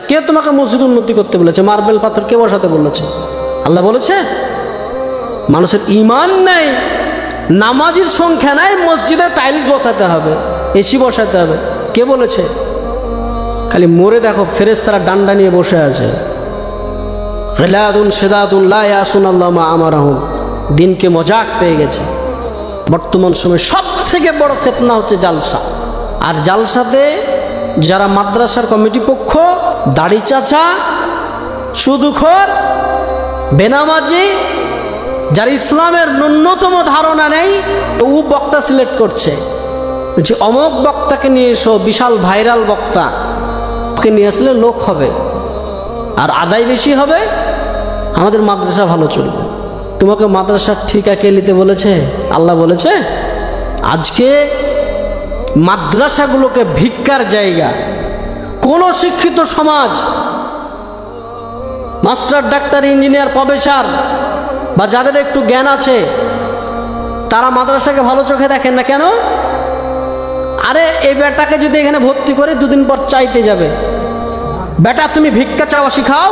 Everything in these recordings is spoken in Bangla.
কে তোমাকে মসজিদ উন্নতি করতে বলেছে? মার্বেল পাথর কে বসাতে বলেছে? আল্লাহ বলেছে? মানুষের ঈমান নেই, নামাজির সংখ্যা নাই, মসজিদে টাইলস বসাতে হবে, এসি বসাতে হবে, কে বলেছে? খালি মরে দেখো ফেরেশতারা ডান্ডা নিয়ে বসে আছে। গিলাদুন শিদাদুন লা ইয়াসুনাল্লাহ মা আমারাহুম। দিনকে মজাক পেয়ে গেছে। বর্তমান সময়ে সব থেকে বড় ফিতনা হচ্ছে জালসা। আর জালসাতে যারা মাদ্রাসার কমিটি পক্ষ, দাড়ি চাচা, সুদখোর, বেনামাজি, যার ইসলামের ন্যূনতম ধারণা নেই, ও বক্তা সিলেক্ট করছে, বলছে অমুক বক্তাকে নিয়ে এসো, বিশাল ভাইরাল বক্তা, ওকে নিয়ে আসলে লোক হবে আর আদায় বেশি হবে, আমাদের মাদ্রাসা ভালো চলবে। তোমাকে মাদ্রাসার ঠিকা কে নিতে বলেছে? আল্লাহ বলেছে? আজকে মাদ্রাসাগুলোকে ভিক্ষার জায়গা। কোন শিক্ষিত সমাজ, মাস্টার, ডাক্তার, ইঞ্জিনিয়ার, প্রফেসর বা যাদের একটু জ্ঞান আছে, তারা মাদ্রাসাকে ভালো চোখে দেখেন না কেন? আরে এই বেটাকে যদি এখানে ভর্তি করে দুদিন পর চাইতে যাবে, বেটা তুমি ভিক্ষা চাওয়া শিখাও।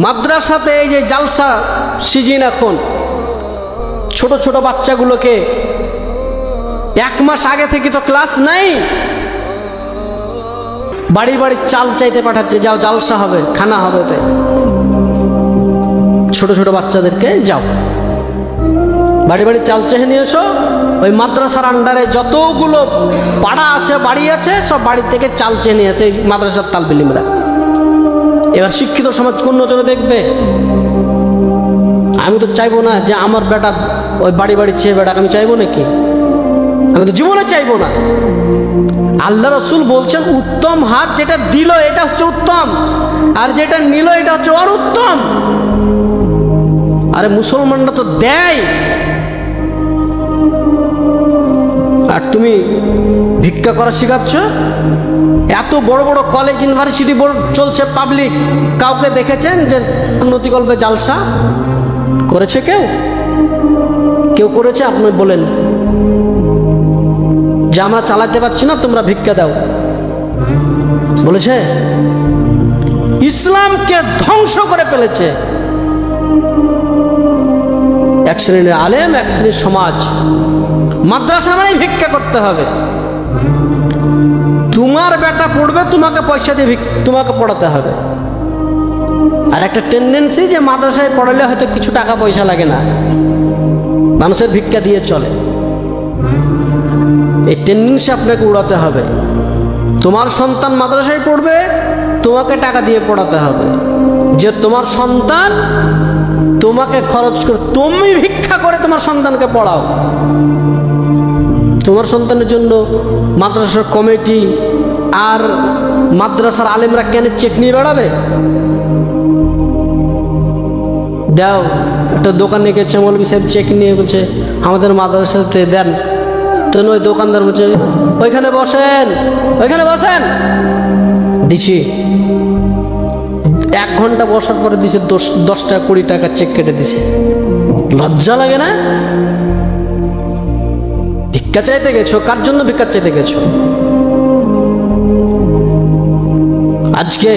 মাদ্রাসাতে এই যে জালসা সিজন, এখন ছোট ছোট বাচ্চাগুলোকে 1 মাস আগে থেকে তো ক্লাস নাই, বাড়ি বাড়ি চাল চাইতে পাঠাচ্ছে, যাও জালসা হবে, খানা হবে। তাই ছোট ছোট বাচ্চাদেরকে যাও বাড়ি বাড়ি চাল চেয়ে নিয়ে এসো। ওই মাদ্রাসার আন্ডারে যতগুলো পাড়া আছে, বাড়ি আছে, সব বাড়ি থেকে চাল চেয়ে নিয়ে আসে মাদ্রাসার তালবিলিমরা। এবার শিক্ষিত সমাজ কোন নজরে দেখবে? আমি তো চাইবো না যে আমার বেটা ওই বাড়ি বাড়ি চেয়ে বেটা, আমি চাইবো নাকি? আমি তো জীবনে চাইবো না। আল্লাহ রসুল বলছেন উত্তম হাত যেটা দিল এটা হচ্ছে উত্তম, আর যেটা নিল এটা হচ্ছে আর উত্তম। আরে মুসলমানরা তো দেয়, আর তুমি ভিক্ষা করা শেখাচ্ছ। এত বড় বড় কলেজ, ইউনিভার্সিটি চলছে পাবলিক, কাউকে দেখেছেন যে উন্নতিকল্পে জালসা করেছে? কেউ কেউ করেছে? আপনি বলেন যে আমরা চালাতে পারছি না, তোমরা ভিক্ষা দাও, বলেছে? ইসলামকে ধ্বংস করে ফেলেছে এক শ্রেণীর আলেম, এক শ্রেণীর সমাজ। মাদ্রাসা মানে ভিক্ষা করতে হবে। তোমার বেটা পড়বে, তোমাকে পয়সা দিয়ে তোমাকে পড়াতে হবে। আর একটা টেন্ডেন্সি যে মাদ্রাসায় পড়ালে হয়তো কিছু টাকা পয়সা লাগে না, মানুষের ভিক্ষা দিয়ে চলে। এই টেন্ডেন্সি আপনাকে উড়াতে হবে। তোমার সন্তান মাদ্রাসায় পড়বে, তোমাকে টাকা দিয়ে পড়াতে হবে। যে তোমার সন্তান তোমাকে খরচ করে, তুমি ভিক্ষা করে তোমার সন্তানকে পড়াও। তোমার সন্তানের জন্য মাদ্রাসার কমিটি আর মাদ্রাসার আলেমরা কেন চেক নিয়ে বেড়াবে? দাও, একটা দোকানে গেছে মৌলভী সাহেব, চেক নিয়ে বলছে আমাদের মাদ্রাসাতে দেন। তো ওই দোকানদার বলছে ওইখানে বসেন, ওইখানে বসেন, দিছি। 1 ঘন্টা বসার পরে দিছে 10 টাকা 20 টাকা চেক কেটে দিছে। লজ্জা লাগে না? ভিক্ষা চাইতে গেছো, কার জন্য ভিক্ষা চাইতে গেছো? আজকে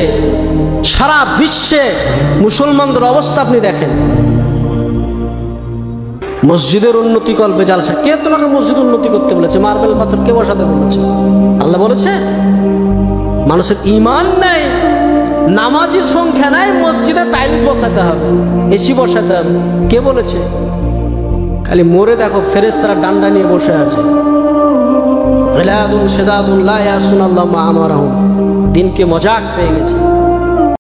সারা বিশ্বে মুসলমানদের অবস্থা আপনি দেখেন। মসজিদের উন্নতি কল্পে জালসা। কে তোমাকে মসজিদ উন্নতি করতে বলেছে? মার্বেল পাথর কে বসাতে বলেছে? আল্লাহ বলেছে? মানুষের ঈমান নেই, নামাজির সংখ্যা নাই, মসজিদে টাইলস বসাতে হবে, এসি বসাতে হবে, কে বলেছে? খালি মরে দেখো ফেরেশতারা ডান্ডা নিয়ে বসে আছে। গিলাদুন শিদাদুন লা ইয়াসুনাল্লাহ মা আমারাহুম। দিনকে মজাক পেয়ে গেছে।